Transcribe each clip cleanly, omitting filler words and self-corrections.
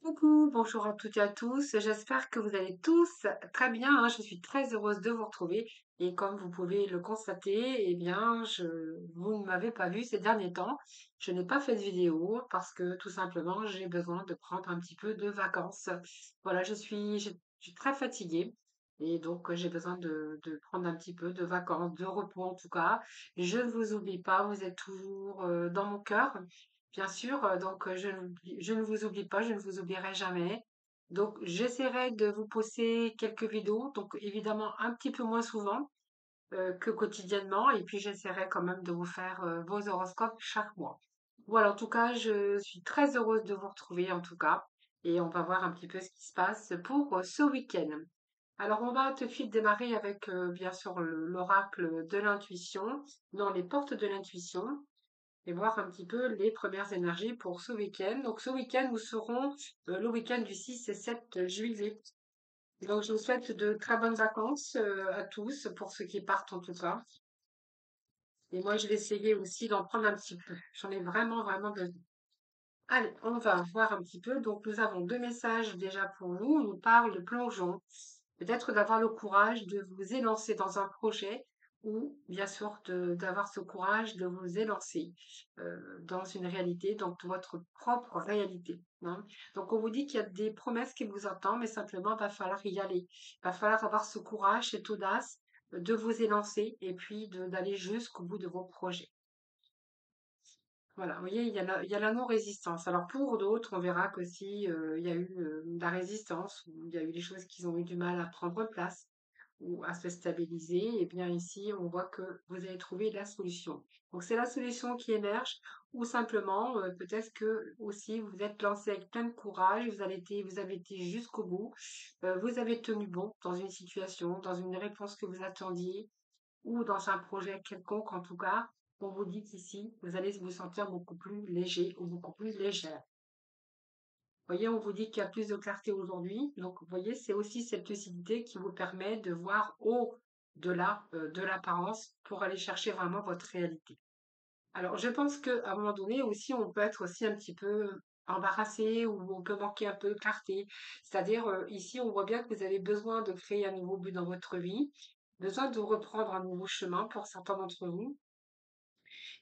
Coucou, bonjour à toutes et à tous. J'espère que vous allez tous très bien, hein. Je suis très heureuse de vous retrouver. Et comme vous pouvez le constater, vous ne m'avez pas vu ces derniers temps. Je n'ai pas fait de vidéo parce que tout simplement, j'ai besoin de prendre un petit peu de vacances. Voilà, je suis très fatiguée et donc j'ai besoin de prendre un petit peu de vacances, de repos en tout cas. Je ne vous oublie pas, vous êtes toujours dans mon cœur. Bien sûr, je ne vous oublie pas, je ne vous oublierai jamais. Donc, j'essaierai de vous poster quelques vidéos, donc évidemment un petit peu moins souvent que quotidiennement, et puis j'essaierai quand même de vous faire vos horoscopes chaque mois. Voilà, en tout cas, je suis très heureuse de vous retrouver en tout cas, et on va voir un petit peu ce qui se passe pour ce week-end. Alors, on va tout de suite démarrer avec bien sûr l'oracle de l'intuition, dans les portes de l'intuition et voir un petit peu les premières énergies pour ce week-end. Donc ce week-end, nous serons le week-end du 6 et 7 juillet. Donc je vous souhaite de très bonnes vacances à tous, pour ceux qui partent en tout cas. Et moi, je vais essayer aussi d'en prendre un petit peu. J'en ai vraiment, vraiment besoin. Allez, on va voir un petit peu. Donc nous avons deux messages déjà pour nous. On nous parle de plongeon. Peut-être d'avoir le courage de vous élancer dans un projet ou bien sûr d'avoir ce courage de vous élancer dans une réalité, dans votre propre réalité, hein. Donc on vous dit qu'il y a des promesses qui vous attendent, mais simplement il va falloir y aller. Il va falloir avoir ce courage, cette audace de vous élancer et puis d'aller jusqu'au bout de vos projets. Voilà, vous voyez, il y a la non-résistance. Alors pour d'autres, on verra que si il y a eu de la résistance, ou il y a eu des choses qui ont eu du mal à prendre place ou à se stabiliser, et bien ici, on voit que vous avez trouvé la solution. Donc c'est la solution qui émerge, ou simplement, peut-être que aussi vous êtes lancé avec plein de courage, vous avez été jusqu'au bout, vous avez tenu bon dans une situation, dans une réponse que vous attendiez, ou dans un projet quelconque en tout cas, on vous dit qu'ici, vous allez vous sentir beaucoup plus léger ou beaucoup plus légère. Vous voyez, on vous dit qu'il y a plus de clarté aujourd'hui. Donc, vous voyez, c'est aussi cette lucidité qui vous permet de voir au-delà de l'apparence pour aller chercher vraiment votre réalité. Alors, je pense qu'à un moment donné aussi, on peut être aussi un petit peu embarrassé ou on peut manquer un peu de clarté. C'est-à-dire, ici, on voit bien que vous avez besoin de créer un nouveau but dans votre vie, besoin de reprendre un nouveau chemin pour certains d'entre vous.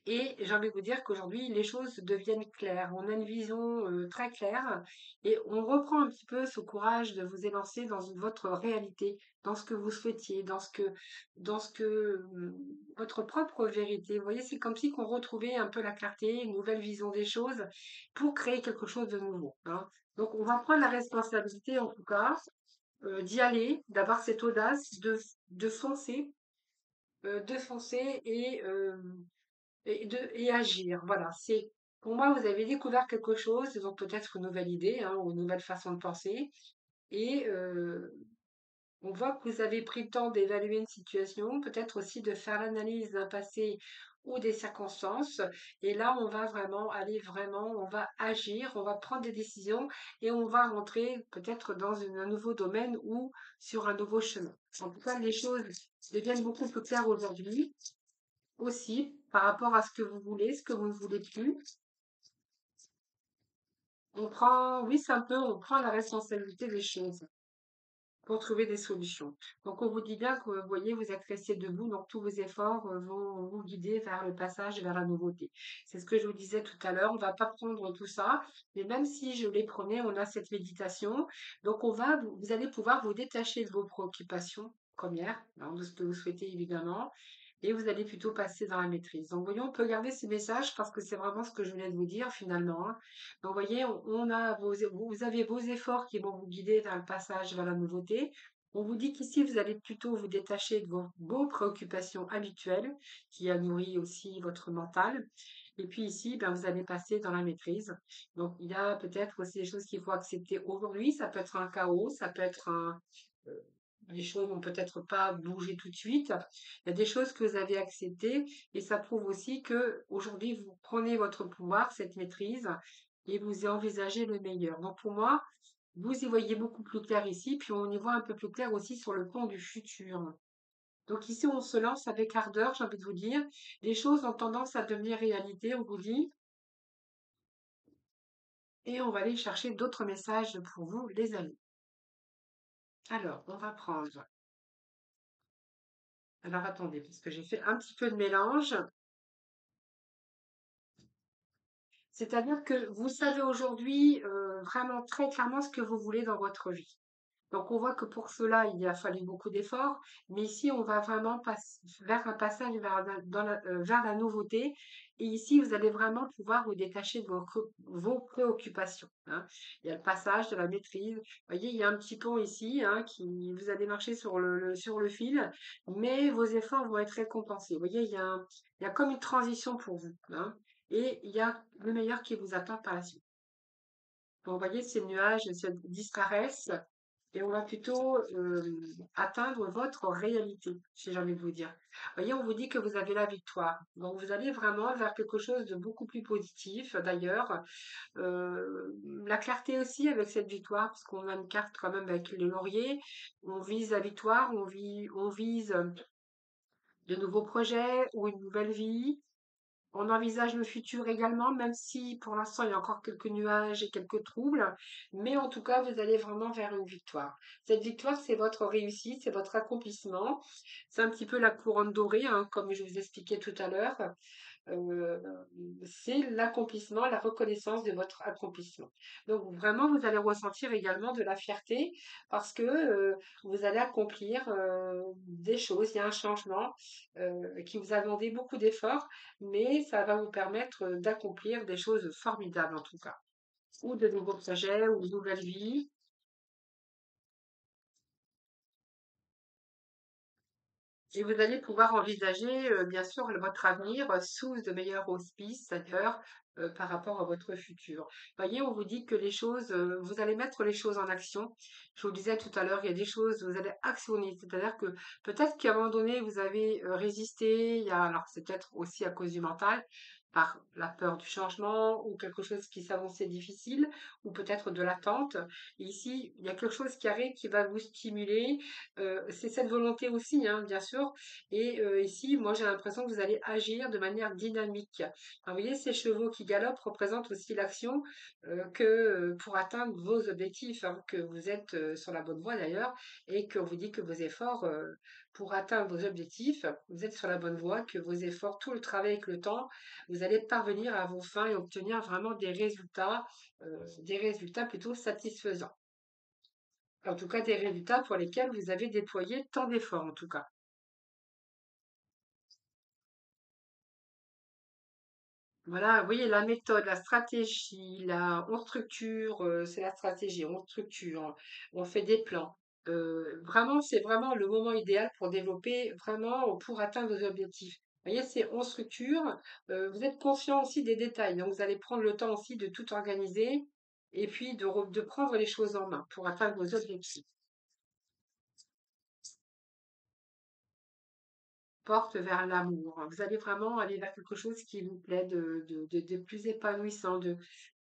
Et j'ai envie de vous dire qu'aujourd'hui, les choses deviennent claires. On a une vision très claire et on reprend un petit peu ce courage de vous élancer dans votre réalité, dans ce que vous souhaitiez, votre propre vérité. Vous voyez, c'est comme si qu'on retrouvait un peu la clarté, une nouvelle vision des choses pour créer quelque chose de nouveau, hein. Donc, on va prendre la responsabilité, en tout cas, d'y aller, d'avoir cette audace de foncer, de foncer et agir. Voilà, c'est pour moi, vous avez découvert quelque chose, donc peut-être une nouvelle idée, hein, ou une nouvelle façon de penser. Et on voit que vous avez pris le temps d'évaluer une situation, peut-être aussi de faire l'analyse d'un passé ou des circonstances. Et là, on va vraiment aller vraiment, on va agir, on va prendre des décisions et on va rentrer peut-être dans un nouveau domaine ou sur un nouveau chemin. En tout cas, les choses deviennent beaucoup plus claires aujourd'hui aussi par rapport à ce que vous voulez, ce que vous ne voulez plus. Oui, c'est un peu, on prend la responsabilité des choses pour trouver des solutions. Donc, on vous dit bien que, vous voyez, vous êtes resté debout, donc tous vos efforts vont vous guider vers le passage, vers la nouveauté. C'est ce que je vous disais tout à l'heure. On va pas prendre tout ça, mais même si je les prenais, on a cette méditation. Donc, vous allez pouvoir vous détacher de vos préoccupations premières, hein, de ce que vous souhaitez évidemment, et vous allez plutôt passer dans la maîtrise. Donc, voyons, on peut garder ces messages parce que c'est vraiment ce que je venais de vous dire finalement, hein. Donc, vous voyez, vous avez vos efforts qui vont vous guider vers le passage vers la nouveauté. On vous dit qu'ici, vous allez plutôt vous détacher de vos préoccupations habituelles, qui a nourri aussi votre mental. Et puis ici, ben, vous allez passer dans la maîtrise. Donc, il y a peut-être aussi des choses qu'il faut accepter aujourd'hui. Ça peut être un chaos, ça peut être euh, les choses vont peut-être pas bouger tout de suite. Il y a des choses que vous avez acceptées et ça prouve aussi que aujourd'hui vous prenez votre pouvoir, cette maîtrise, et vous y envisagez le meilleur. Donc pour moi, vous y voyez beaucoup plus clair ici, puis on y voit un peu plus clair aussi sur le plan du futur. Donc ici, on se lance avec ardeur, j'ai envie de vous dire. Les choses ont tendance à devenir réalité, on vous dit. et on va aller chercher d'autres messages pour vous, les amis. Alors, on va prendre. Alors, attendez, parce que j'ai fait un petit peu de mélange. C'est-à-dire que vous savez aujourd'hui vraiment très clairement ce que vous voulez dans votre vie. Donc, on voit que pour cela, il a fallu beaucoup d'efforts, mais ici, on va vraiment vers un passage vers la nouveauté. Et ici, vous allez vraiment pouvoir vous détacher de vos préoccupations, hein. Il y a le passage de la maîtrise. Vous voyez, il y a un petit pont ici, hein, vous allez marcher sur sur le fil, mais vos efforts vont être récompensés. Vous voyez, il y a comme une transition pour vous, hein, et il y a le meilleur qui vous attend par la suite. Donc, vous voyez, ces nuages disparaissent et on va plutôt atteindre votre réalité, si j'ai envie de vous dire. Vous voyez, on vous dit que vous avez la victoire. Donc, vous allez vraiment vers quelque chose de beaucoup plus positif. D'ailleurs, la clarté aussi avec cette victoire, parce qu'on a une carte quand même avec le laurier. On vise la victoire, on vise de nouveaux projets ou une nouvelle vie. On envisage le futur également, même si pour l'instant il y a encore quelques nuages et quelques troubles, mais en tout cas vous allez vraiment vers une victoire. Cette victoire, c'est votre réussite, c'est votre accomplissement. C'est un petit peu la couronne dorée, hein, comme je vous expliquais tout à l'heure. Euh, c'est l'accomplissement, la reconnaissance de votre accomplissement. Donc vraiment, vous allez ressentir également de la fierté parce que vous allez accomplir des choses. Il y a un changement qui vous a demandé beaucoup d'efforts, mais ça va vous permettre d'accomplir des choses formidables en tout cas, ou de nouveaux projets, ou de nouvelles vies. Et vous allez pouvoir envisager, bien sûr, votre avenir sous de meilleurs auspices, d'ailleurs, par rapport à votre futur. Voyez, on vous dit que les choses, vous allez mettre les choses en action. Je vous le disais tout à l'heure, il y a des choses, vous allez actionner. C'est-à-dire que peut-être qu'à un moment donné, vous avez résisté. Alors, c'est peut-être aussi à cause du mental, par la peur du changement ou quelque chose qui s'annonçait difficile, ou peut-être de l'attente. Et ici, il y a quelque chose qui arrive qui va vous stimuler, c'est cette volonté aussi, hein, bien sûr. Et ici, moi, j'ai l'impression que vous allez agir de manière dynamique. Alors, vous voyez, ces chevaux qui galopent représentent aussi l'action pour atteindre vos objectifs, hein, que vous êtes sur la bonne voie d'ailleurs, et qu'on vous dit que vos efforts pour atteindre vos objectifs, vous êtes sur la bonne voie, que vos efforts, tout le travail avec le temps, vous allez parvenir à vos fins et obtenir vraiment des résultats plutôt satisfaisants. En tout cas, des résultats pour lesquels vous avez déployé tant d'efforts, en tout cas. Voilà, vous voyez, la méthode, la stratégie, on structure, c'est la stratégie, on structure, on fait des plans. Vraiment, c'est vraiment le moment idéal pour développer, vraiment, pour atteindre vos objectifs. Vous voyez, c'est on structure, vous êtes conscient aussi des détails, donc vous allez prendre le temps aussi de tout organiser et puis de prendre les choses en main pour atteindre vos objectifs. Porte vers l'amour. Vous allez vraiment aller vers quelque chose qui vous plaît de plus épanouissant.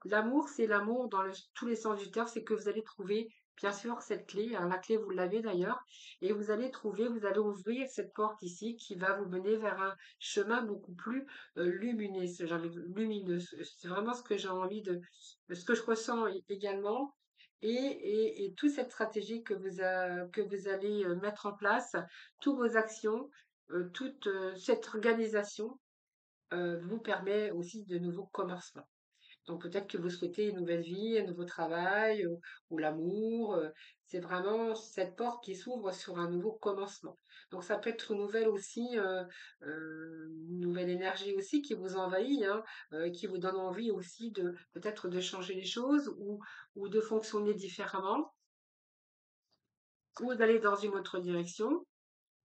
L'amour, c'est l'amour dans tous les sens du terme, c'est que vous allez trouver, bien sûr, cette clé, hein, la clé, vous l'avez d'ailleurs, et vous allez ouvrir cette porte ici qui va vous mener vers un chemin beaucoup plus lumineux. Lumineux. C'est vraiment ce que j'ai envie ce que je ressens également. Et toute cette stratégie que vous allez mettre en place, toutes vos actions, toute cette organisation vous permet aussi de nouveaux commencements. Donc peut-être que vous souhaitez une nouvelle vie, un nouveau travail ou l'amour. C'est vraiment cette porte qui s'ouvre sur un nouveau commencement. Donc ça peut être une nouvelle aussi, une nouvelle énergie aussi qui vous envahit, hein, qui vous donne envie aussi de peut-être de changer les choses ou de fonctionner différemment ou d'aller dans une autre direction.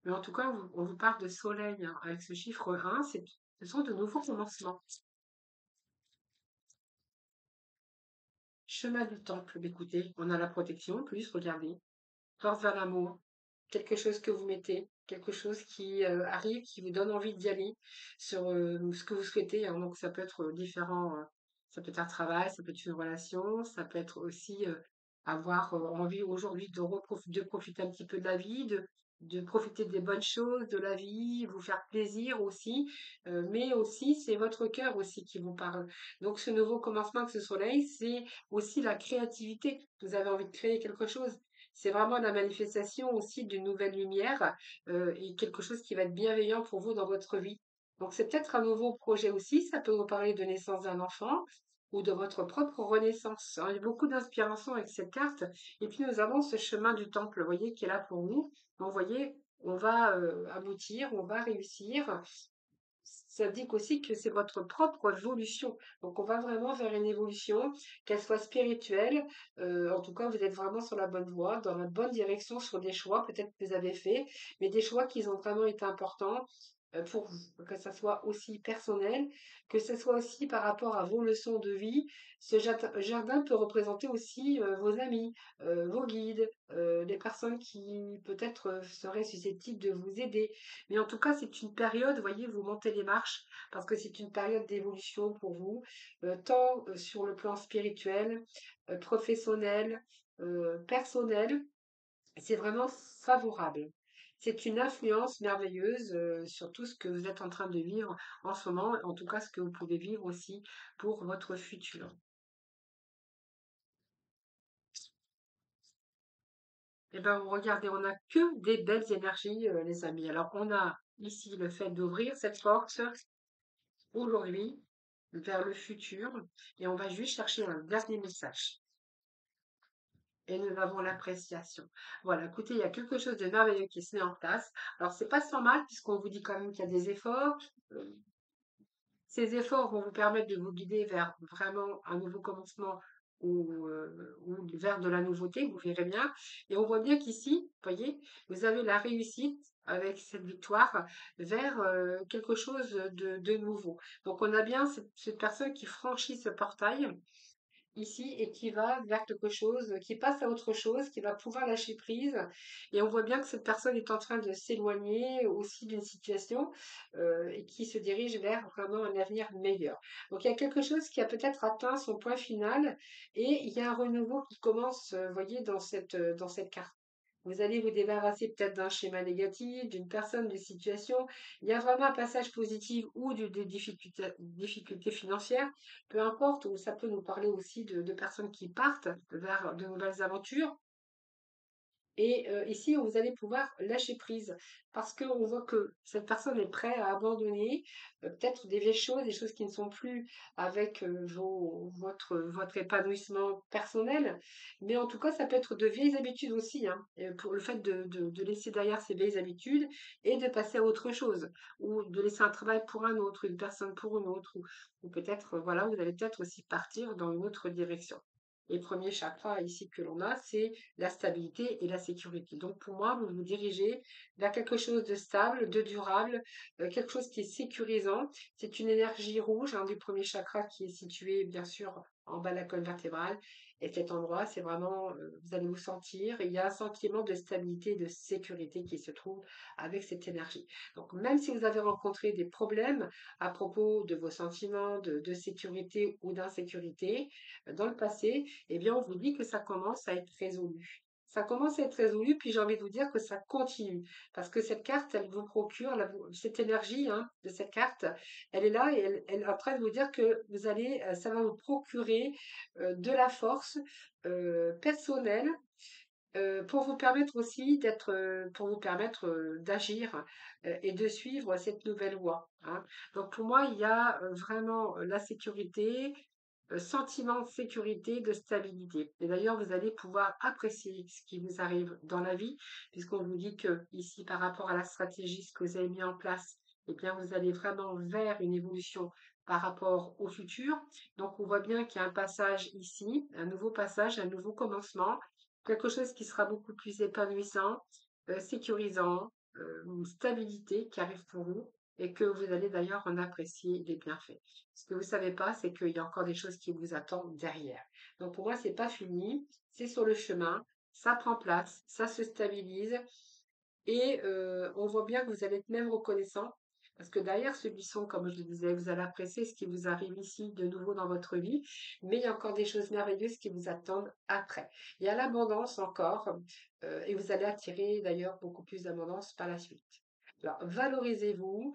Mais en tout cas, on vous parle de soleil, hein, avec ce chiffre 1, ce sont de nouveaux commencements. Chemin du temple, écoutez, on a la protection, plus, regardez. Force vers l'amour, quelque chose que vous mettez, quelque chose qui arrive, qui vous donne envie d'y aller sur ce que vous souhaitez, hein. Donc ça peut être différent, ça peut être un travail, ça peut être une relation, ça peut être aussi avoir envie aujourd'hui de profiter un petit peu de la vie, de profiter des bonnes choses, de la vie, vous faire plaisir aussi, mais aussi c'est votre cœur aussi qui vous parle. Donc ce nouveau commencement avec ce soleil, c'est aussi la créativité. Vous avez envie de créer quelque chose. C'est vraiment la manifestation aussi d'une nouvelle lumière et quelque chose qui va être bienveillant pour vous dans votre vie. Donc c'est peut-être un nouveau projet aussi, ça peut vous parler de naissance d'un enfant ou de votre propre renaissance. Alors, il y a beaucoup d'inspiration avec cette carte. Et puis nous avons ce chemin du temple, vous voyez, qui est là pour nous. Donc, vous voyez, on va aboutir, on va réussir. Ça indique aussi que c'est votre propre évolution. Donc, on va vraiment vers une évolution, qu'elle soit spirituelle. En tout cas, vous êtes vraiment sur la bonne voie, dans la bonne direction sur des choix, peut-être que vous avez fait, mais des choix qui ont vraiment été importants pour vous, que ça soit aussi personnel, que ce soit aussi par rapport à vos leçons de vie. Ce jardin peut représenter aussi vos amis, vos guides, les personnes qui peut-être seraient susceptibles de vous aider. Mais en tout cas, c'est une période, vous voyez, vous montez les marches parce que c'est une période d'évolution pour vous, tant sur le plan spirituel, professionnel, personnel. C'est vraiment favorable. C'est une influence merveilleuse sur tout ce que vous êtes en train de vivre en ce moment, en tout cas ce que vous pouvez vivre aussi pour votre futur. Eh bien, vous regardez, on n'a que des belles énergies, les amis. Alors, on a ici le fait d'ouvrir cette porte aujourd'hui vers le futur et on va juste chercher un dernier message. Et nous avons l'appréciation. Voilà, écoutez, il y a quelque chose de merveilleux qui se met en place. Alors, c'est pas sans mal, puisqu'on vous dit quand même qu'il y a des efforts. Euh, Ces efforts vont vous permettre de vous guider vers vraiment un nouveau commencement ou vers de la nouveauté, vous verrez bien. Et on voit bien qu'ici, vous voyez, vous avez la réussite avec cette victoire vers quelque chose de nouveau. Donc, on a bien cette personne qui franchit ce portail ici et qui va vers quelque chose, qui passe à autre chose, qui va pouvoir lâcher prise. Et on voit bien que cette personne est en train de s'éloigner aussi d'une situation et qui se dirige vers vraiment un avenir meilleur. Donc il y a quelque chose qui a peut-être atteint son point final et il y a un renouveau qui commence, vous voyez, dans cette carte. Vous allez vous débarrasser peut-être d'un schéma négatif, d'une personne, d'une situation. Il y a vraiment un passage positif ou de difficultés financières, peu importe, ou ça peut nous parler aussi de personnes qui partent vers de nouvelles aventures. Et ici, vous allez pouvoir lâcher prise parce qu'on voit que cette personne est prête à abandonner peut-être des vieilles choses, des choses qui ne sont plus avec votre épanouissement personnel. Mais en tout cas, ça peut être de vieilles habitudes aussi, hein, pour le fait de laisser derrière ces vieilles habitudes et de passer à autre chose, ou de laisser un travail pour un autre, une personne pour une autre, ou peut-être, voilà, vous allez peut-être aussi partir dans une autre direction. Les premiers chakras ici que l'on a, c'est la stabilité et la sécurité. Donc pour moi, vous vous dirigez vers quelque chose de stable, de durable, quelque chose qui est sécurisant. C'est une énergie rouge hein, du premier chakra qui est situé bien sûr en bas de la colonne vertébrale. Et cet endroit, c'est vraiment, vous allez vous sentir, il y a un sentiment de stabilité, de sécurité qui se trouve avec cette énergie. Donc même si vous avez rencontré des problèmes à propos de vos sentiments de sécurité ou d'insécurité dans le passé, eh bien, on vous dit que ça commence à être résolu. Ça commence à être résolu, puis j'ai envie de vous dire que ça continue. Parce que cette carte, elle vous procure, cette énergie hein, de cette carte, elle est là et elle est en train de vous dire que vous allez, ça va vous procurer de la force personnelle pour vous permettre aussi pour vous permettre d'agir et de suivre cette nouvelle voie. Hein. Donc pour moi, il y a vraiment la sécurité, sentiment de sécurité, de stabilité. Et d'ailleurs, vous allez pouvoir apprécier ce qui vous arrive dans la vie, puisqu'on vous dit que ici, par rapport à la stratégie, ce que vous avez mis en place, eh bien, vous allez vraiment vers une évolution par rapport au futur. Donc, on voit bien qu'il y a un passage ici, un nouveau passage, un nouveau commencement, quelque chose qui sera beaucoup plus épanouissant, sécurisant, une stabilité qui arrive pour vous et que vous allez d'ailleurs en apprécier les bienfaits. Ce que vous savez pas, c'est qu'il y a encore des choses qui vous attendent derrière. Donc pour moi, c'est pas fini, c'est sur le chemin, ça prend place, ça se stabilise et on voit bien que vous allez être même reconnaissant Parce que derrière ce buisson, comme je le disais, vous allez apprécier ce qui vous arrive ici de nouveau dans votre vie, mais il y a encore des choses merveilleuses qui vous attendent après. Il y a l'abondance encore, et vous allez attirer d'ailleurs beaucoup plus d'abondance par la suite. Alors, valorisez-vous,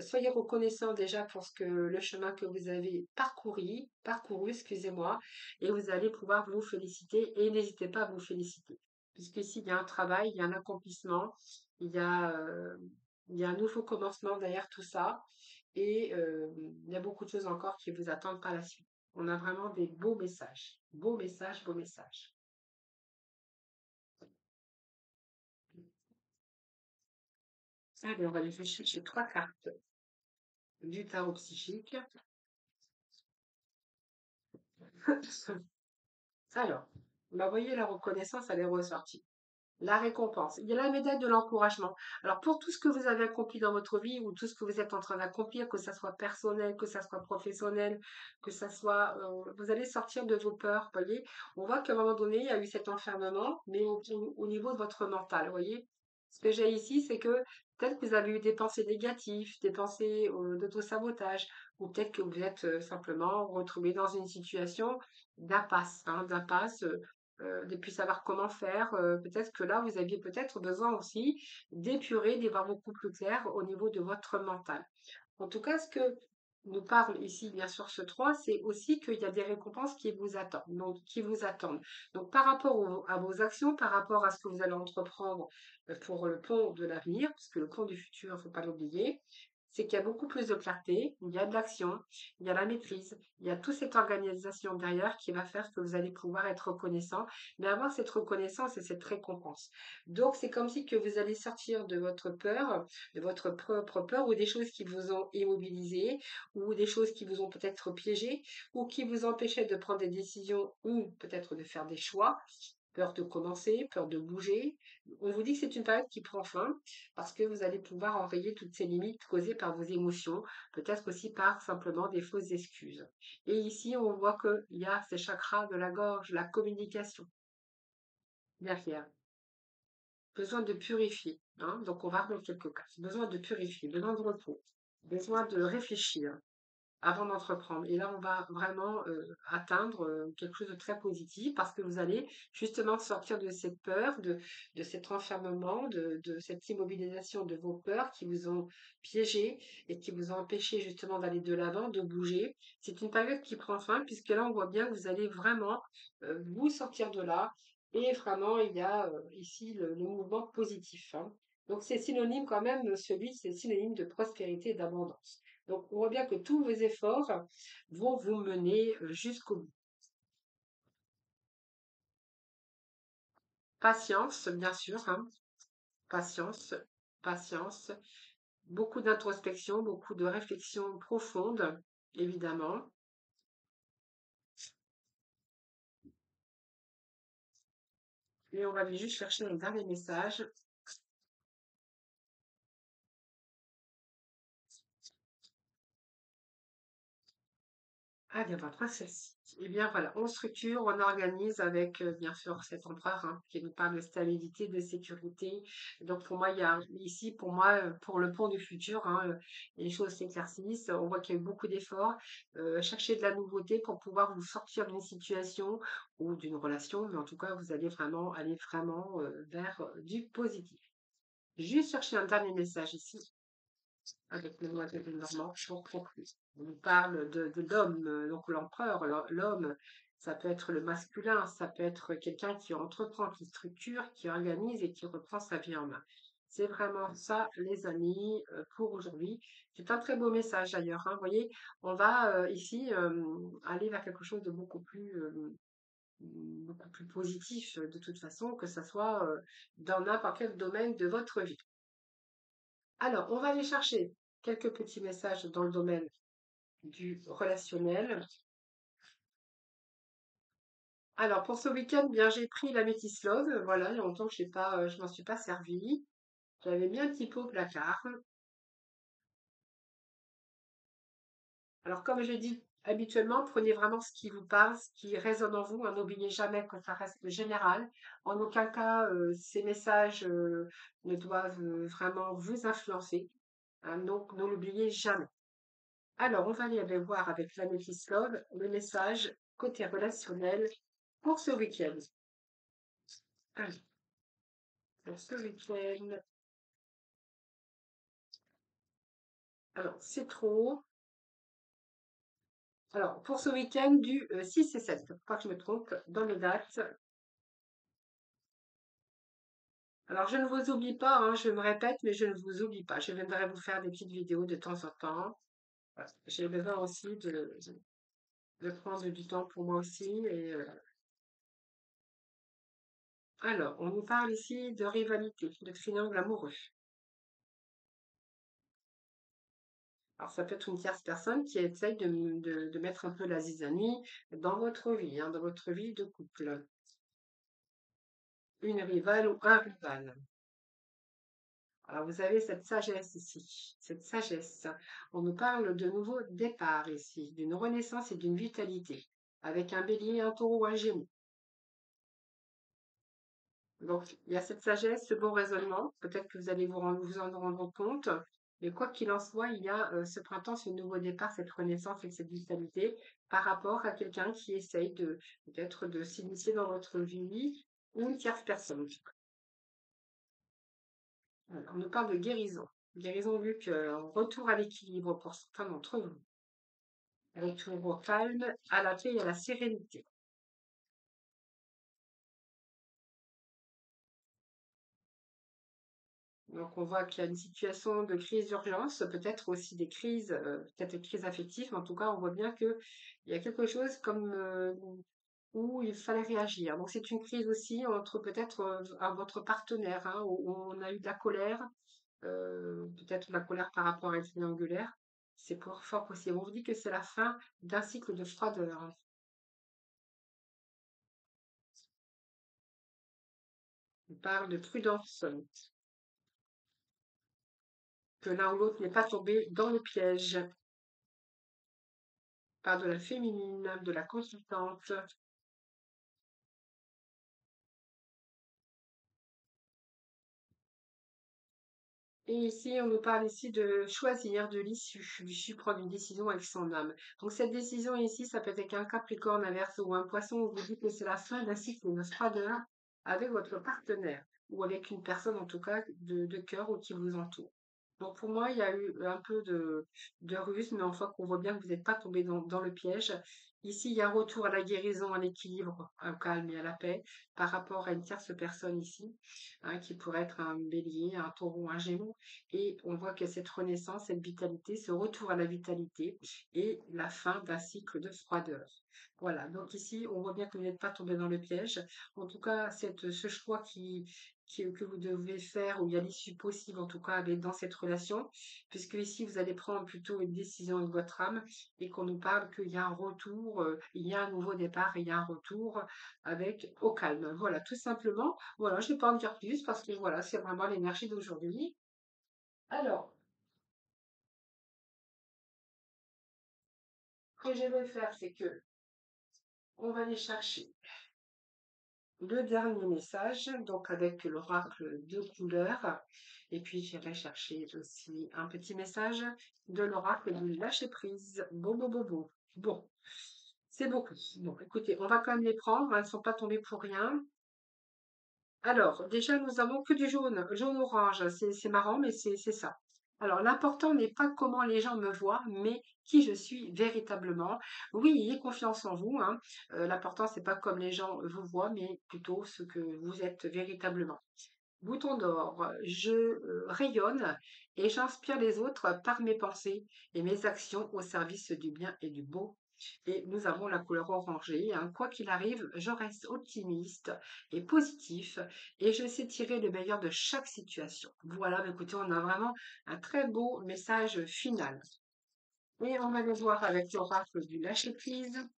soyez reconnaissant déjà pour le chemin que vous avez parcouru, excusez-moi, et vous allez pouvoir vous féliciter et n'hésitez pas à vous féliciter. Puisqu'ici, il y a un travail, il y a un accomplissement, il y a, euh, il y a un nouveau commencement derrière tout ça, et il y a beaucoup de choses encore qui vous attendent par la suite. On a vraiment des beaux messages, beaux messages, beaux messages. Allez, on va aller chercher trois cartes du tarot psychique. Alors, bah, vous voyez, la reconnaissance, elle est ressortie. La récompense. Il y a la médaille de l'encouragement. Alors, pour tout ce que vous avez accompli dans votre vie ou tout ce que vous êtes en train d'accomplir, que ça soit personnel, que ça soit professionnel, que ça soit, vous allez sortir de vos peurs, vous voyez. On voit qu'à un moment donné, il y a eu cet enfermement, mais au niveau de votre mental, vous voyez. Ce que j'ai ici, c'est que peut-être que vous avez eu des pensées négatives, des pensées d'auto-sabotage, ou peut-être que vous êtes simplement retrouvé dans une situation d'impasse, d'impasse, de plus savoir comment faire. Peut-être que là, vous aviez peut-être besoin aussi d'épurer, d'y voir beaucoup plus clair au niveau de votre mental. En tout cas, ce que nous parle ici, bien sûr, ce 3, c'est aussi qu'il y a des récompenses qui vous attendent. Donc, par rapport à vos actions, par rapport à ce que vous allez entreprendre pour le pont de l'avenir, puisque le pont du futur, il ne faut pas l'oublier, c'est qu'il y a beaucoup plus de clarté, il y a de l'action, il y a la maîtrise, il y a toute cette organisation derrière qui va faire que vous allez pouvoir être reconnaissant, mais avoir cette reconnaissance et cette récompense. Donc, c'est comme si que vous allez sortir de votre peur, de votre propre peur ou des choses qui vous ont immobilisé ou des choses qui vous ont peut-être piégé ou qui vous empêchaient de prendre des décisions ou peut-être de faire des choix. Peur de commencer, peur de bouger. On vous dit que c'est une période qui prend fin parce que vous allez pouvoir enrayer toutes ces limites causées par vos émotions, peut-être aussi par simplement des fausses excuses. Et ici, on voit qu'il y a ces chakras de la gorge, la communication derrière. Besoin de purifier, hein. Donc, on va remettre quelques cas. Besoin de purifier, besoin de repos, besoin de réfléchir avant d'entreprendre. Et là, on va vraiment atteindre quelque chose de très positif parce que vous allez justement sortir de cette peur, de cet enfermement, de cette immobilisation de vos peurs qui vous ont piégé et qui vous ont empêché justement d'aller de l'avant, de bouger. C'est une période qui prend fin puisque là, on voit bien que vous allez vraiment vous sortir de là. Et vraiment, il y a ici le mouvement positif, hein. Donc, c'est synonyme quand même, c'est synonyme de prospérité et d'abondance. Donc, on voit bien que tous vos efforts vont vous mener jusqu'au bout. Patience, bien sûr, hein. Patience, patience. Beaucoup d'introspection, beaucoup de réflexion profonde, évidemment. Et on va aller juste chercher un dernier message. Ah bien, votre princesse. Eh bien voilà, on structure, on organise avec bien sûr cet empereur hein, qui nous parle de stabilité, de sécurité. Donc pour moi, il y a ici, pour moi, pour le pont du futur, hein, les choses s'éclaircissent. On voit qu'il y a eu beaucoup d'efforts. Chercher de la nouveauté pour pouvoir vous sortir d'une situation ou d'une relation, mais en tout cas, vous allez vraiment aller vraiment vers du positif. Juste chercher un dernier message ici avec le noix de Normand pour conclure. On nous parle de l'homme, donc l'empereur, l'homme, ça peut être le masculin, ça peut être quelqu'un qui entreprend, qui structure, qui organise et qui reprend sa vie en main. C'est vraiment ça, les amis, pour aujourd'hui. C'est un très beau message d'ailleurs, hein. Vous voyez, on va ici aller vers quelque chose de beaucoup plus positif de toute façon, que ce soit dans n'importe quel domaine de votre vie. Alors, on va aller chercher quelques petits messages dans le domaine du relationnel. Alors, pour ce week-end, bien, j'ai pris la Métis Love. Voilà, il y a longtemps que je m'en suis pas servie. J'avais mis un petit peu au placard. Alors, comme je dis habituellement, prenez vraiment ce qui vous parle, ce qui résonne en vous. Hein, n'oubliez jamais que ça reste général. En aucun cas, ces messages ne doivent vraiment vous influencer. hein, donc ne l'oubliez jamais. Alors, on va aller voir avec l'Amethyst Love le message côté relationnel pour ce week-end. Allez, pour ce week-end. Alors, c'est trop. Alors, pour ce week-end du 6 et 7, faut pas que je me trompe dans les dates. Alors, je ne vous oublie pas, hein, je me répète, mais je ne vous oublie pas. Je viendrai vous faire des petites vidéos de temps en temps. Voilà. J'ai besoin aussi de prendre du temps pour moi aussi. Alors, on nous parle ici de rivalité, de triangle amoureux. Alors, ça peut être une tierce personne qui essaye de mettre un peu la zizanie dans votre vie, hein, dans votre vie de couple. Une rivale ou un rival. Alors, vous avez cette sagesse ici, cette sagesse. On nous parle de nouveau départ ici, d'une renaissance et d'une vitalité, avec un bélier, un taureau, un gémeau. Donc, il y a cette sagesse, ce bon raisonnement. Peut-être que vous allez vous en rendre compte. Mais quoi qu'il en soit, il y a ce printemps, ce nouveau départ, cette renaissance et cette vitalité par rapport à quelqu'un qui essaye de peut-être de s'initier dans votre vie ou une tierce personne. On nous parle de guérison. Guérison, vu que retour à l'équilibre pour certains d'entre vous. Retour au calme, à la paix et à la sérénité. Donc, on voit qu'il y a une situation de crise d'urgence, peut-être aussi des crises, peut-être des crises affectives, mais en tout cas, on voit bien qu'il y a quelque chose comme où il fallait réagir. Donc, c'est une crise aussi entre peut-être votre partenaire, hein, où on a eu de la colère, peut-être de la colère par rapport à une triangulaire. C'est fort possible. On vous dit que c'est la fin d'un cycle de froideur. On parle de prudence, que l'un ou l'autre n'est pas tombé dans le piège. On parle de la féminine, de la consultante. Et ici, on nous parle ici de choisir de l'issue prendre une décision avec son âme. Donc cette décision ici, ça peut être avec un Capricorne, un Verseau ou un Poisson, où vous dites que c'est la fin d'un cycle de froideur avec votre partenaire ou avec une personne en tout cas de cœur ou qui vous entoure. Donc pour moi, il y a eu un peu de ruse, mais enfin qu'on voit bien que vous n'êtes pas tombé dans le piège. Ici, il y a un retour à la guérison, à l'équilibre, au calme et à la paix par rapport à une tierce personne ici, hein, qui pourrait être un bélier, un taureau, un gémeau. Et on voit que cette renaissance, cette vitalité, ce retour à la vitalité et la fin d'un cycle de froideur. Voilà, donc ici, on voit bien que vous n'êtes pas tombé dans le piège. En tout cas, ce choix que vous devez faire, où il y a l'issue possible, en tout cas, dans cette relation, puisque ici, vous allez prendre plutôt une décision avec votre âme et qu'on nous parle qu'il y a un retour, il y a un nouveau départ, il y a un retour avec au calme. Voilà, tout simplement. Voilà, je ne vais pas en dire plus parce que voilà, c'est vraiment l'énergie d'aujourd'hui. Alors, ce que je vais faire, c'est que on va aller chercher le dernier message, donc avec l'oracle de couleur. Et puis, j'irai chercher aussi un petit message de l'oracle du lâcher prise. Bon. Bon, c'est beaucoup. Bon, écoutez, on va quand même les prendre. Elles ne sont pas tombées pour rien. Alors, déjà, nous avons que du jaune, jaune-orange. C'est marrant, mais c'est ça. Alors, l'important n'est pas comment les gens me voient, mais qui je suis véritablement. Oui, ayez confiance en vous, hein. L'important, c'est pas comme les gens vous voient, mais plutôt ce que vous êtes véritablement. Bouton d'or, je rayonne et j'inspire les autres par mes pensées et mes actions au service du bien et du beau. Et nous avons la couleur orangée, hein. Quoi qu'il arrive, je reste optimiste et positif et je sais tirer le meilleur de chaque situation. Voilà, bah, écoutez, on a vraiment un très beau message final. Et on va le voir avec l'oracle du lâcher prise.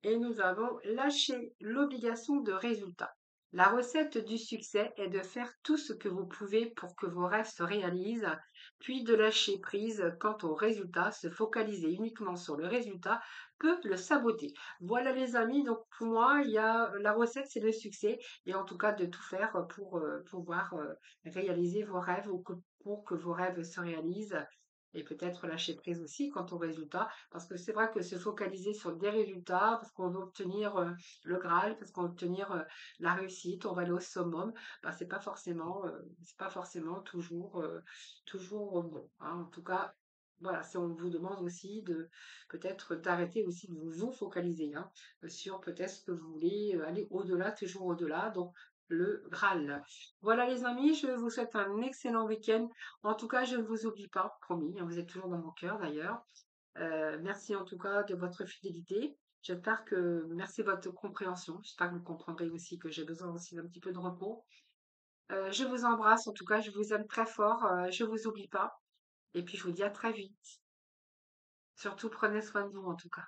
Et nous avons lâché l'obligation de résultat. La recette du succès est de faire tout ce que vous pouvez pour que vos rêves se réalisent, puis de lâcher prise quant au résultat. Se focaliser uniquement sur le résultat peut le saboter. Voilà les amis, donc pour moi, il y a la recette, c'est le succès, et en tout cas de tout faire pour pouvoir réaliser vos rêves ou pour que vos rêves se réalisent. Et peut-être lâcher prise aussi quant au résultat, parce que c'est vrai que se focaliser sur des résultats, parce qu'on veut obtenir le Graal, parce qu'on veut obtenir la réussite, on va aller au summum, bah, c'est pas forcément toujours bon, hein. En tout cas, voilà, si on vous demande aussi de peut-être d'arrêter aussi de vous focaliser, hein, sur peut-être ce que vous voulez aller au-delà, toujours au-delà, donc le Graal. Voilà les amis, je vous souhaite un excellent week-end. En tout cas, je ne vous oublie pas, promis, hein, vous êtes toujours dans mon cœur d'ailleurs. Merci en tout cas de votre fidélité. J'espère que merci de votre compréhension. J'espère que vous comprendrez aussi que j'ai besoin aussi d'un petit peu de repos. Je vous embrasse en tout cas, je vous aime très fort, je vous oublie pas et puis je vous dis à très vite. Surtout prenez soin de vous en tout cas.